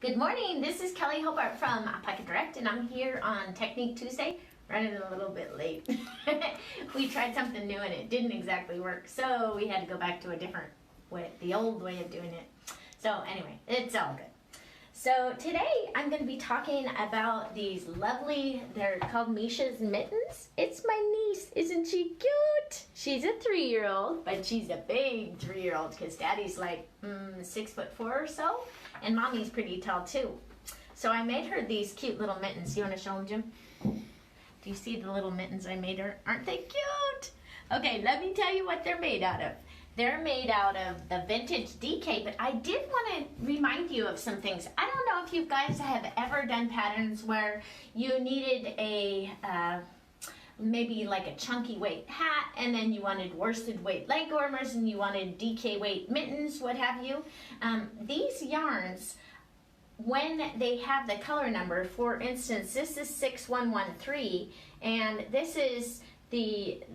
Good morning, this is Kelley Hobart from Alpaca Direct, and I'm here on Technique Tuesday, running a little bit late. We tried something new and it didn't exactly work, so we had to go back to a different way, the old way of doing it. So anyway, it's all good. So today I'm going to be talking about these lovely, they're called Misha's Mittens. It's my niece, isn't she cute? She's a 3-year-old, but she's a big 3-year-old because daddy's like 6'4" or so, and mommy's pretty tall too. So I made her these cute little mittens. You want to show them, Jim? Do you see the little mittens I made her? Aren't they cute? Okay, let me tell you what they're made out of. They're made out of the vintage DK, but I did want to remind you of some things. I don't know if you guys have ever done patterns where you needed a, maybe like a chunky weight hat, and then you wanted worsted weight leg warmers, and you wanted DK weight mittens, what have you. These yarns, when they have the color number, for instance, this is 6113, and this is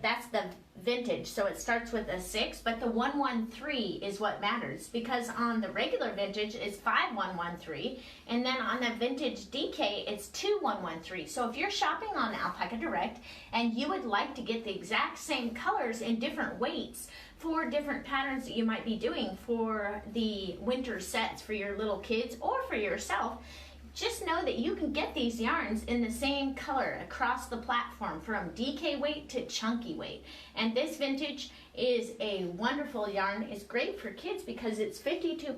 that's the vintage, so it starts with a 6, but the 113 is what matters, because on the regular vintage it's 5113, and then on the vintage DK it's 2113. So if you're shopping on Alpaca Direct and you would like to get the exact same colors in different weights for different patterns that you might be doing for the winter sets for your little kids or for yourself, just know that you can get these yarns in the same color across the platform, from DK weight to chunky weight. And this vintage is a wonderful yarn. It's great for kids because it's 52%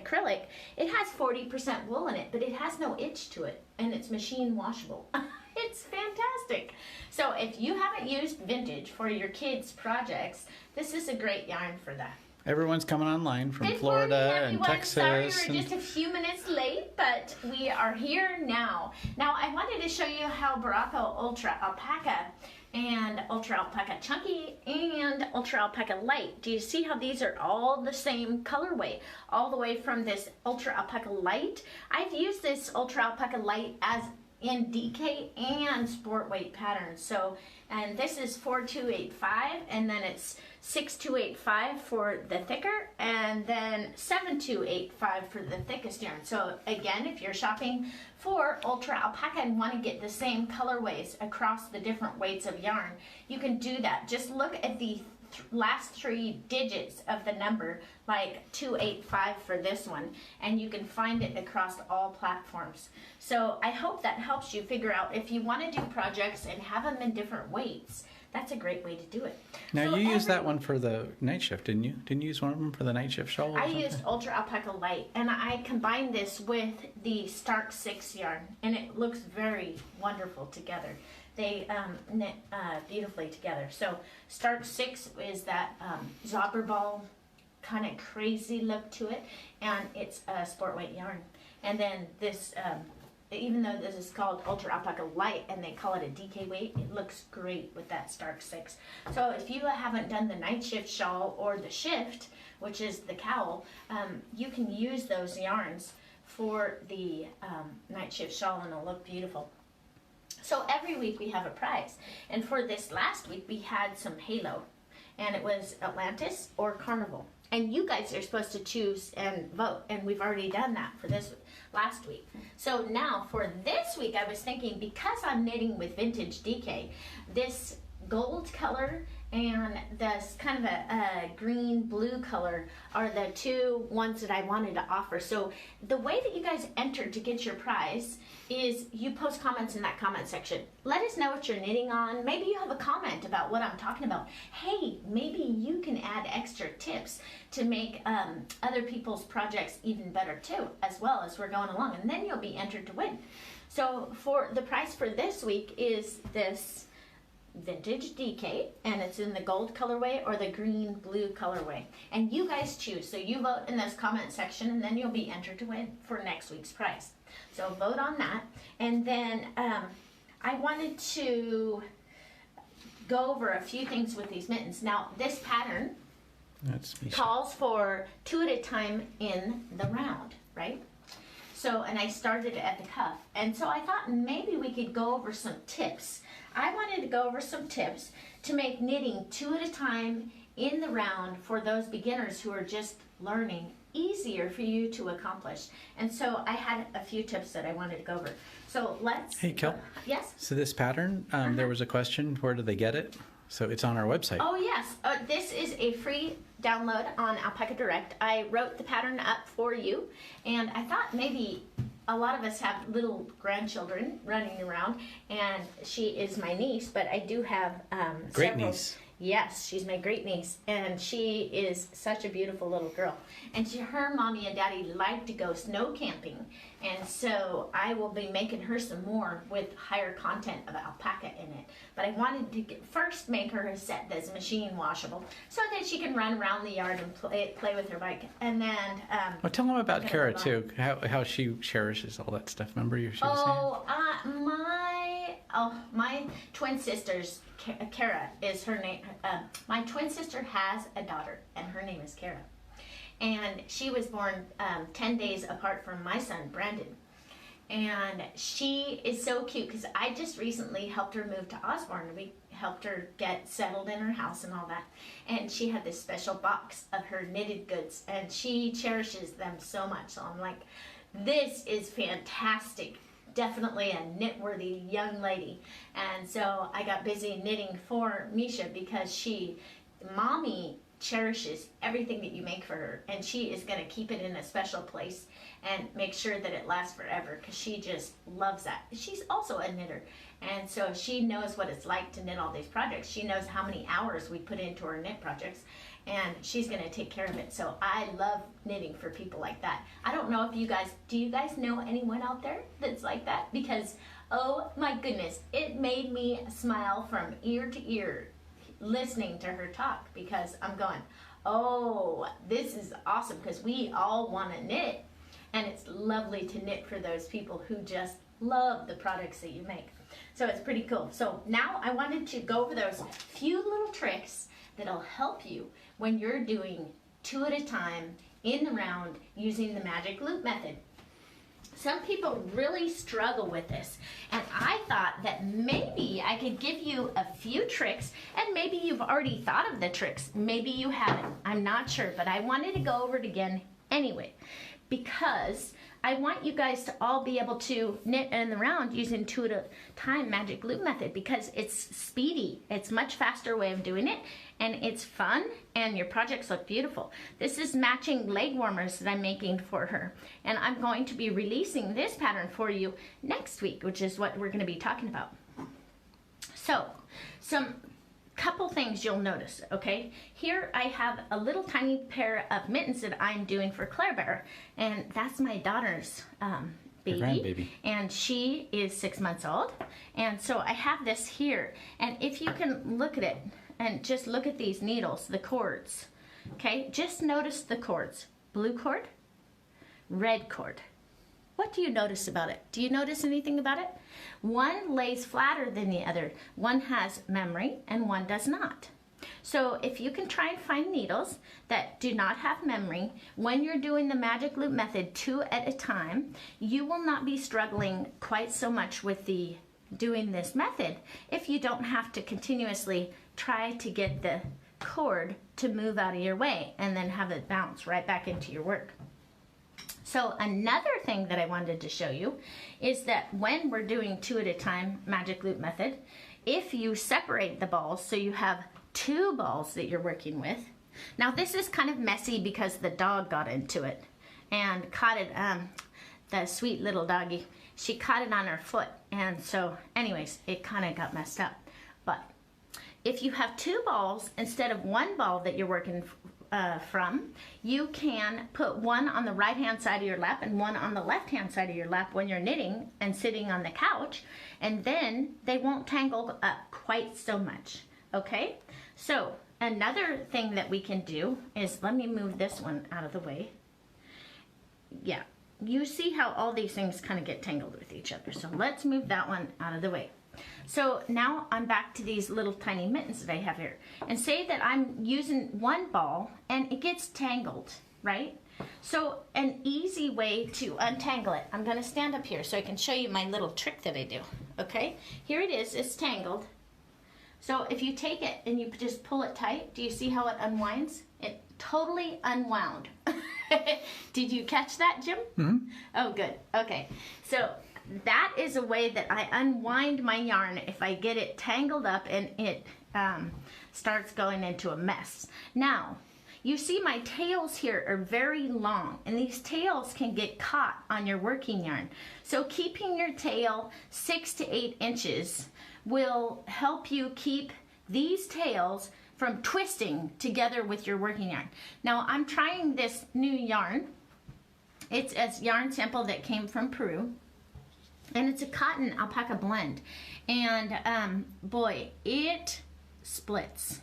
acrylic. It has 40% wool in it, but it has no itch to it, and it's machine washable. It's fantastic. So if you haven't used vintage for your kids' projects, this is a great yarn for that. Everyone's coming online from Good Florida morning, and Texas. Sorry we're just a few minutes late, but we are here now. Now I wanted to show you how Barocco Ultra Alpaca and Ultra Alpaca Chunky and Ultra Alpaca Light. Do you see how these are all the same colorway? All the way from this Ultra Alpaca Light. I've used this Ultra Alpaca Light as in DK and sport weight patterns. So, and this is 4285, and then it's 6285 for the thicker, and then 7285 for the thickest yarn. So again, if you're shopping for Ultra Alpaca and want to get the same colorways across the different weights of yarn, you can do that. Just look at the last 3 digits of the number, like 285 for this one, and you can find it across all platforms. So I hope that helps you figure out if you want to do projects and have them in different weights. That's a great way to do it. Now, so you used that one for the night shift, didn't you? Didn't you use one of them for the night shift shawl? I used Ultra Alpaca Light, and I combined this with the Stark 6 yarn, and it looks very wonderful together. They knit beautifully together. So Stark 6 is that zobber ball kind of crazy look to it, and it's a sport weight yarn. And then this, even though this is called Ultra Alpaca Light and they call it a DK weight, it looks great with that Stark 6. So if you haven't done the night shift shawl or the shift, which is the cowl, you can use those yarns for the night shift shawl, and it'll look beautiful. So every week we have a prize, and for this last week we had some Halo, and it was Atlantis or Carnival, and you guys are supposed to choose and vote, and we've already done that for this last week. So now for this week I was thinking, because I'm knitting with vintage DK, this gold color and this kind of a green blue color are the 2 ones that I wanted to offer. So the way that you guys enter to get your prize is you post comments in that comment section. Let us know what you're knitting on. Maybe you have a comment about what I'm talking about. Hey, maybe you can add extra tips to make other people's projects even better too, as well as we're going along, and then you'll be entered to win. So for the prize for this week is this vintage DK, and it's in the gold colorway or the green blue colorway, and you guys choose. So you vote in this comment section, and then you'll be entered to win for next week's prize. So vote on that. And then I wanted to go over a few things with these mittens. Now this pattern calls for 2 at a time in the round, right? So, and I started at the cuff, and so I thought maybe we could go over some tips. I wanted to go over some tips to make knitting 2 at a time in the round for those beginners who are just learning easier for you to accomplish. And so I had a few tips that I wanted to go over. So let's... Hey, Kel. Yes? So this pattern, there was a question, where do they get it? So it's on our website. Oh, yes. This is a free download on Alpaca Direct. I wrote the pattern up for you, and I thought maybe a lot of us have little grandchildren running around, and she is my niece, but I do have Great several... niece. Yes, she's my great niece, and she is such a beautiful little girl. And her mommy and daddy like to go snow camping, and so I will be making her some more with higher content of alpaca in it. But I wanted to first make her a set that's machine washable, so that she can run around the yard and play with her bike. And then Well, tell them about Kara too. How she cherishes all that stuff. Remember you? My twin sisters, Kara is her name. My twin sister has a daughter, and her name is Kara. And she was born 10 days apart from my son, Brandon. And she is so cute because I just recently helped her move to Osborne. We helped her get settled in her house and all that. And she had this special box of her knitted goods, and she cherishes them so much. So I'm like, this is fantastic. Definitely a knit-worthy young lady. And so I got busy knitting for Misha because mommy cherishes everything that you make for her, and she is going to keep it in a special place and make sure that it lasts forever because she just loves that. She's also a knitter, and so she knows what it's like to knit all these projects. She knows how many hours we put into our knit projects, and she's going to take care of it. So I love knitting for people like that. I don't know if do you guys know anyone out there that's like that? Because, oh my goodness, it made me smile from ear to ear listening to her talk, because I'm going, oh, this is awesome, because we all want to knit, and it's lovely to knit for those people who just love the products that you make. So it's pretty cool. So now I wanted to go over those few little tricks that'll help you when you're doing 2 at a time in the round using the magic loop method. Some people really struggle with this, and I thought that maybe I could give you a few tricks, and maybe you've already thought of the tricks, maybe you haven't, I'm not sure, but I wanted to go over it again anyway, because I want you guys to all be able to knit in the round using 2 at a time magic loop method, because it's speedy, it's much faster way of doing it, and it's fun, and your projects look beautiful. This is matching leg warmers that I'm making for her, and I'm going to be releasing this pattern for you next week, which is what we're going to be talking about. So, couple things you'll notice, okay? Here I have a little tiny pair of mittens that I'm doing for Claire Bear, and that's my daughter's baby, grandbaby. And she is 6 months old, and so I have this here, and if you can look at it, and just look at these needles, the cords, okay? Just notice the cords. Blue cord, red cord. What do you notice about it? Do you notice anything about it? One lays flatter than the other. One has memory and one does not. So if you can try and find needles that do not have memory, when you're doing the magic loop method 2 at a time, you will not be struggling quite so much with doing this method if you don't have to continuously try to get the cord to move out of your way and then have it bounce right back into your work. So another thing that I wanted to show you is that when we're doing 2 at a time magic loop method, if you separate the balls so you have 2 balls that you're working with. Now this is kind of messy because the dog got into it and caught it, the sweet little doggy, she caught it on her foot, and so anyways it kind of got messed up. But if you have 2 balls instead of 1 ball that you're working from, you can put one on the right hand side of your lap and one on the left hand side of your lap when you're knitting and sitting on the couch, and then they won't tangle up quite so much, okay? So another thing that we can do is, let me move this one out of the way. Yeah, you see how all these things kind of get tangled with each other, so let's move that one out of the way. So now I'm back to these little tiny mittens that I have here. And say that I'm using 1 ball and it gets tangled, right? So an easy way to untangle it, I'm going to stand up here so I can show you my little trick that I do, okay? Here it is, it's tangled. So if you take it and you just pull it tight, do you see how it unwinds? It totally unwound. Did you catch that, Jim? Mm-hmm. Oh, good. Okay. So that is a way that I unwind my yarn if I get it tangled up and it starts going into a mess. Now, you see my tails here are very long, and these tails can get caught on your working yarn. So keeping your tail 6 to 8 inches will help you keep these tails from twisting together with your working yarn. Now I'm trying this new yarn. It's a yarn sample that came from Peru, and it's a cotton alpaca blend, and boy, it splits.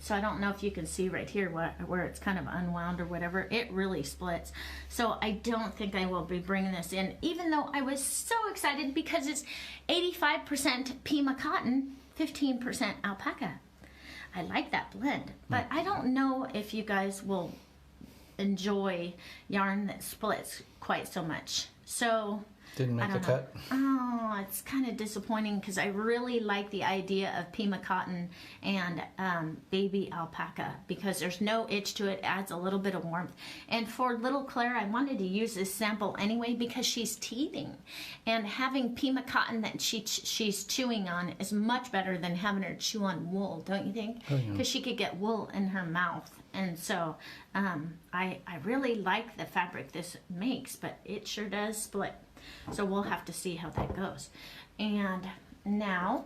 So I don't know if you can see right here where it's kind of unwound or whatever. It really splits. So I don't think I will be bringing this in, even though I was so excited because it's 85% Pima cotton, 15% alpaca. I like that blend, but I don't know if you guys will enjoy yarn that splits quite so much. So Didn't make the cut? Oh, it's kind of disappointing because I really like the idea of Pima cotton and baby alpaca because there's no itch to it, adds a little bit of warmth. And for little Claire, I wanted to use this sample anyway because she's teething. And having Pima cotton that she's chewing on is much better than having her chew on wool, don't you think? Because she could get wool in her mouth. And so I really like the fabric this makes, but it sure does split. So we'll have to see how that goes. And now,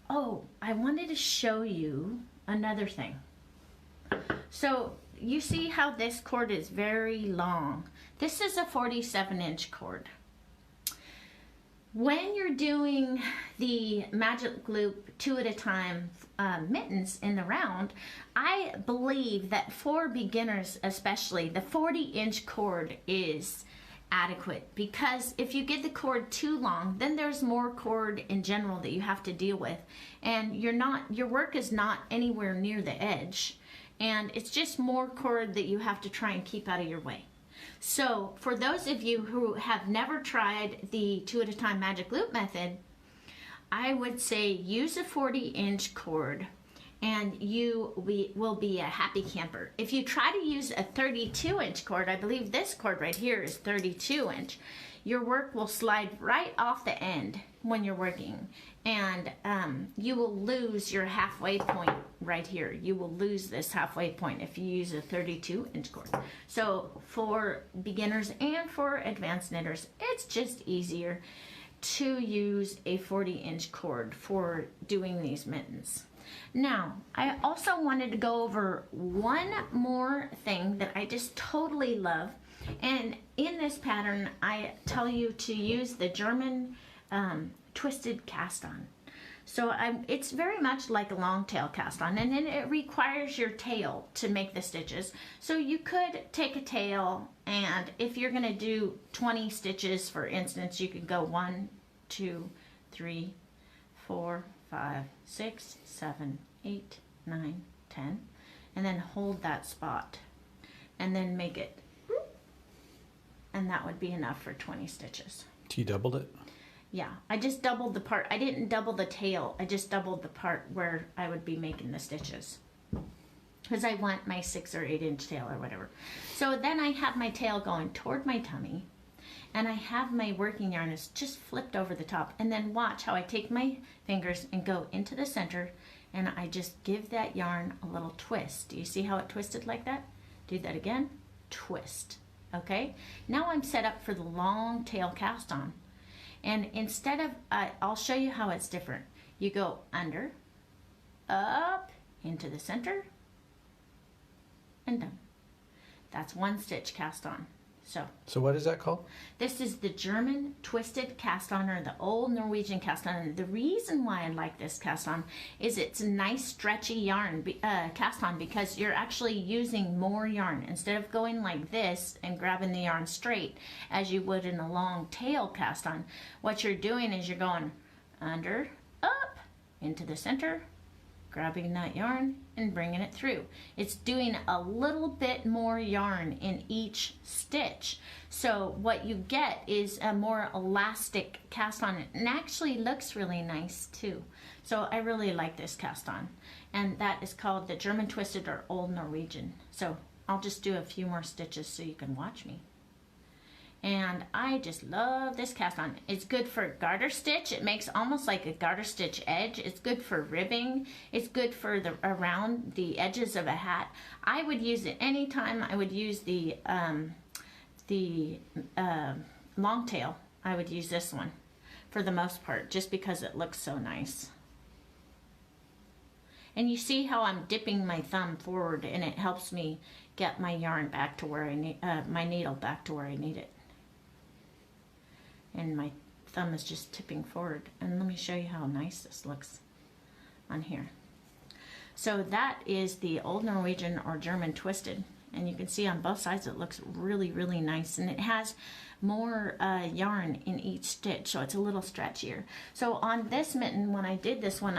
oh, I wanted to show you another thing. So you see how this cord is very long. This is a 47-inch cord. When you're doing the magic loop 2 at a time mittens in the round, I believe that for beginners especially, the 40-inch cord is adequate, because if you get the cord too long, then there's more cord in general that you have to deal with, and your work is not anywhere near the edge, and it's just more cord that you have to try and keep out of your way. So for those of you who have never tried the 2 at a time magic loop method, I would say use a 40-inch cord and you will be a happy camper. If you try to use a 32-inch cord, I believe this cord right here is 32-inch, your work will slide right off the end when you're working, and you will lose your halfway point right here. You will lose this halfway point if you use a 32-inch cord. So for beginners and for advanced knitters, it's just easier to use a 40-inch cord for doing these mittens. Now, I also wanted to go over one more thing that I just totally love. And in this pattern, I tell you to use the German twisted cast on. So it's very much like a long tail cast on, and then it requires your tail to make the stitches. So you could take a tail, and if you're going to do 20 stitches, for instance, you could go 1, 2, 3, 4, 5, 6, 7, 8, 9, 10, and then hold that spot, and then make it, and that would be enough for 20 stitches. You doubled it? Yeah, I just doubled the part. I didn't double the tail. I just doubled the part where I would be making the stitches, because I want my 6 or 8 inch tail or whatever. So then I have my tail going toward my tummy, and I have my working yarn is just flipped over the top, and then watch how I take my fingers and go into the center, and I just give that yarn a little twist. Do you see how it twisted like that? Do that again, twist. Okay, now I'm set up for the long tail cast on, and instead of I'll show you how it's different. You go under, up, into the center, and done. That's 1 stitch cast on. So what is that called? This is the German twisted cast on, or the old Norwegian cast on. The reason why I like this cast on is it's a nice stretchy yarn cast on, because you're actually using more yarn. Instead of going like this and grabbing the yarn straight as you would in a long tail cast on, what you're doing is you're going under, up, into the center, grabbing that yarn and bringing it through. It's doing a little bit more yarn in each stitch. So what you get is a more elastic cast on, and actually looks really nice too. So I really like this cast on, and that is called the German twisted or old Norwegian. So I'll just do a few more stitches so you can watch me. And I just love this cast on. It's good for garter stitch. It makes almost like a garter stitch edge. It's good for ribbing. It's good for the around the edges of a hat. I would use it anytime. I would use the long tail. I would use this one for the most part, just because it looks so nice. And you see how I'm dipping my thumb forward, and it helps me get my yarn back to where I need, my needle back to where I need it. And my thumb is just tipping forward. And let me show you how nice this looks on here. So that is the Old Norwegian or German twisted. And you can see on both sides it looks really, really nice. And it has more yarn in each stitch, so it's a little stretchier. So on this mitten, when I did this one,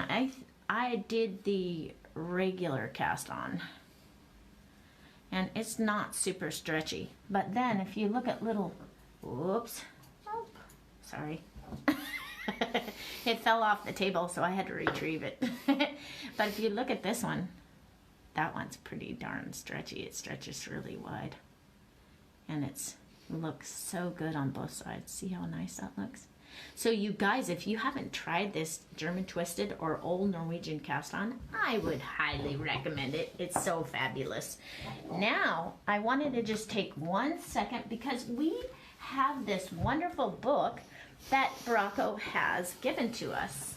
I did the regular cast on. And it's not super stretchy. But then if you look at little, whoops. Sorry. It fell off the table, so I had to retrieve it. But if you look at this one, that one's pretty darn stretchy. It stretches really wide. And it looks so good on both sides. See how nice that looks? So you guys, if you haven't tried this German twisted or Old Norwegian cast on, I would highly recommend it. It's so fabulous. Now, I wanted to just take 1 second because we have this wonderful book that Barocco has given to us.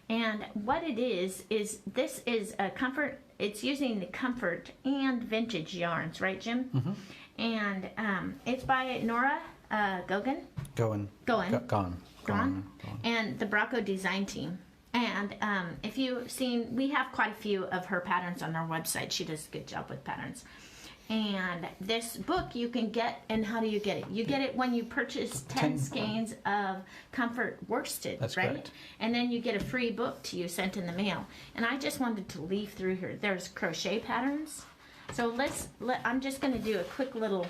And what it is this is a comfort, it's using the comfort and vintage yarns, right, Jim? Mm-hmm. And it's by Nora Gone. And the Barocco design team. And if you've seen, we have quite a few of her patterns on our website. She does a good job with patterns. And this book you can get, and how do you get it? You get it when you purchase 10 skeins of Comfort worsted, That's right? correct. And then you get a free book to you sent in the mail. And I just wanted to leaf through here. There's crochet patterns. So I'm just going to do a quick little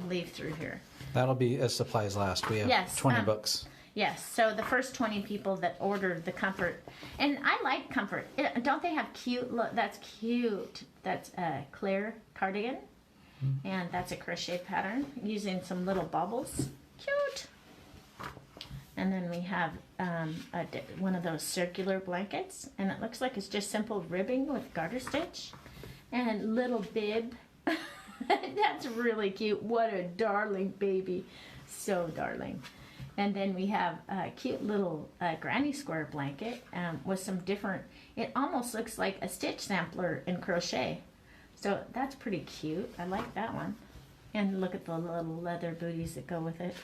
leaf through here. That'll be as supplies last. We have 20 books. Yes, so the first 20 people that ordered the Comfort, and I like Comfort. Don't they have cute, look, that's cute. That's a Claire cardigan, and that's a crochet pattern using some little bubbles. Cute. And then we have one of those circular blankets, and it looks like it's just simple ribbing with garter stitch, and a little bib. That's really cute. What a darling baby. So darling. And then we have a cute little granny square blanket with some different, it almost looks like a stitch sampler in crochet. So that's pretty cute. I like that one. And look at the little leather booties that go with it.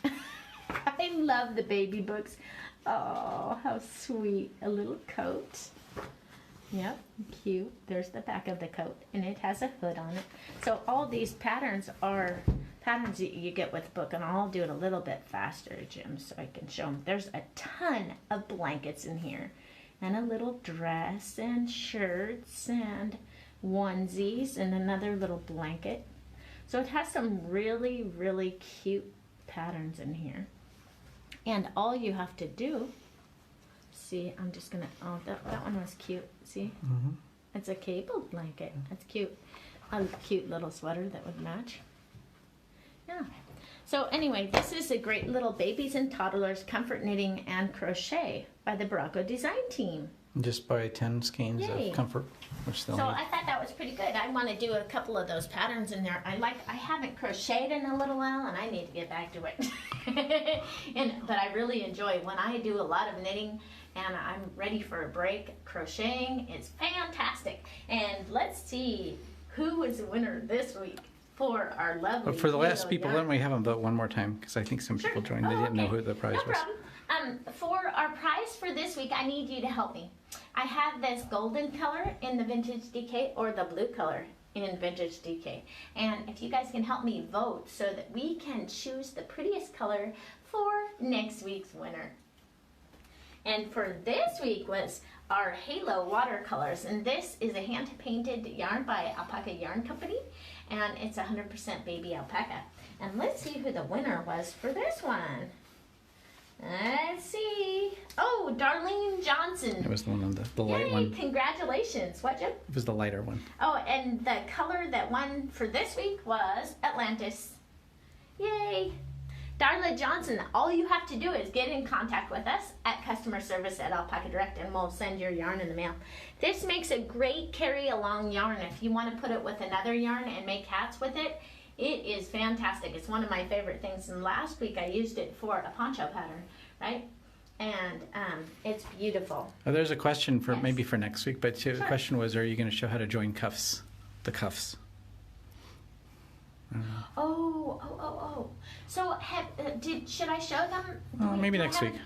I love the baby books. Oh, how sweet. A little coat. Yep, cute. There's the back of the coat, and it has a hood on it. So all these patterns are patterns that you get with the book, and I'll do it a little bit faster, Jim, so I can show them. There's a ton of blankets in here, and a little dress, and shirts, and onesies, and another little blanket. So it has some really, really cute patterns in here. And all you have to do, see, I'm just gonna, oh, that one was cute, see? Mm-hmm. It's a cable blanket. That's cute. A cute little sweater that would match. Yeah. So anyway, this is a great little babies and toddlers comfort knitting and crochet by the Barocco design team. Just buy 10 skeins Yay. of comfort, which they'll So need. I thought that was pretty good. I want to do a couple of those patterns in there. I haven't crocheted in a little while, and I need to get back to it. But I really enjoy when I do a lot of knitting and I'm ready for a break. Crocheting is fantastic. And let's see who is the winner this week for our lovely. But for the last Kilo people, yarn. why don't we have them vote one more time? Because I think some people joined. They didn't know who the prize no was. Problem. For our prize for this week, I need you to help me. I have this golden color in the Vintage DK or the blue color in Vintage DK. And if you guys can help me vote so that we can choose the prettiest color for next week's winner. And for this week was our Halo watercolors. And this is a hand-painted yarn by Alpaca Yarn Company. And it's 100% baby alpaca. And let's see who the winner was for this one. Let's see. Oh, Darlene Johnson. It was the one on the light Yay, one. Congratulations. What, Jim? It was the lighter one. Oh, and the color that won for this week was Atlantis. Yay. Darla Johnson, all you have to do is get in contact with us at customer service at Alpaca Direct, and we'll send your yarn in the mail. This makes a great carry-along yarn if you want to put it with another yarn and make hats with it. It is fantastic. It's one of my favorite things. And last week I used it for a poncho pattern, right? And it's beautiful. Oh, there's a question for Yes. maybe for next week, but the question was, are you going to show how to join cuffs? The cuffs. Oh. So should I show them? Oh, maybe Do I next have- week.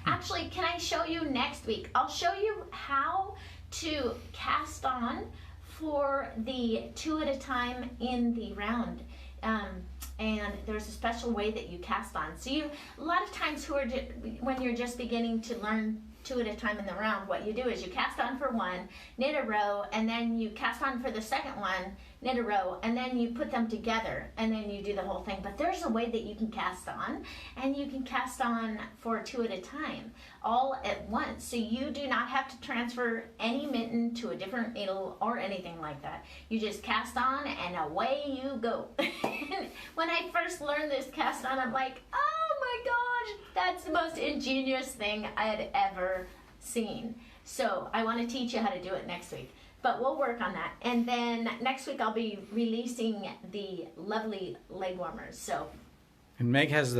Actually, can I show you next week? I'll show you how to cast on for the 2 at a time in the round. And there's a special way that you cast on. So a lot of times when you're just beginning to learn 2 at a time in the round, what you do is you cast on for one, knit a row, and then you cast on for the second one, knit a row, and then you put them together, and then you do the whole thing. But there's a way that you can cast on, and you can cast on for 2 at a time, all at once. So you do not have to transfer any mitten to a different needle or anything like that. You just cast on, and away you go. When I first learned this cast on, I'm like, oh my gosh, that's the most ingenious thing I had ever seen. So I want to teach you how to do it next week. But we'll work on that. And then next week I'll be releasing the lovely leg warmers. So And Meg has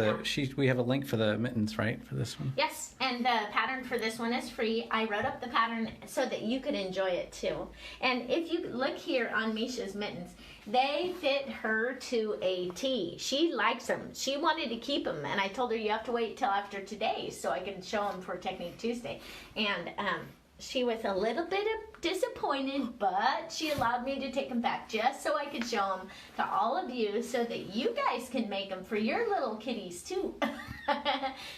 we have a link for the mittens, right, for this one? yes, and the pattern for this one is free. I wrote up the pattern so that you could enjoy it too. And if you look here on Misha's mittens, they fit her to a T. She likes them. She wanted to keep them, and I told her you have to wait till after today so I can show them for Technique Tuesday. And she was a little bit disappointed, but she allowed me to take them back just so I could show them to all of you so that you guys can make them for your little kitties too.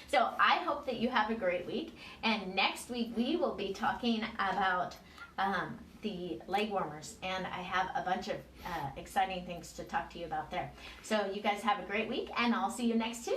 So I hope that you have a great week, and next week we will be talking about the leg warmers, and I have a bunch of exciting things to talk to you about there. So you guys have a great week, and I'll see you next Tuesday.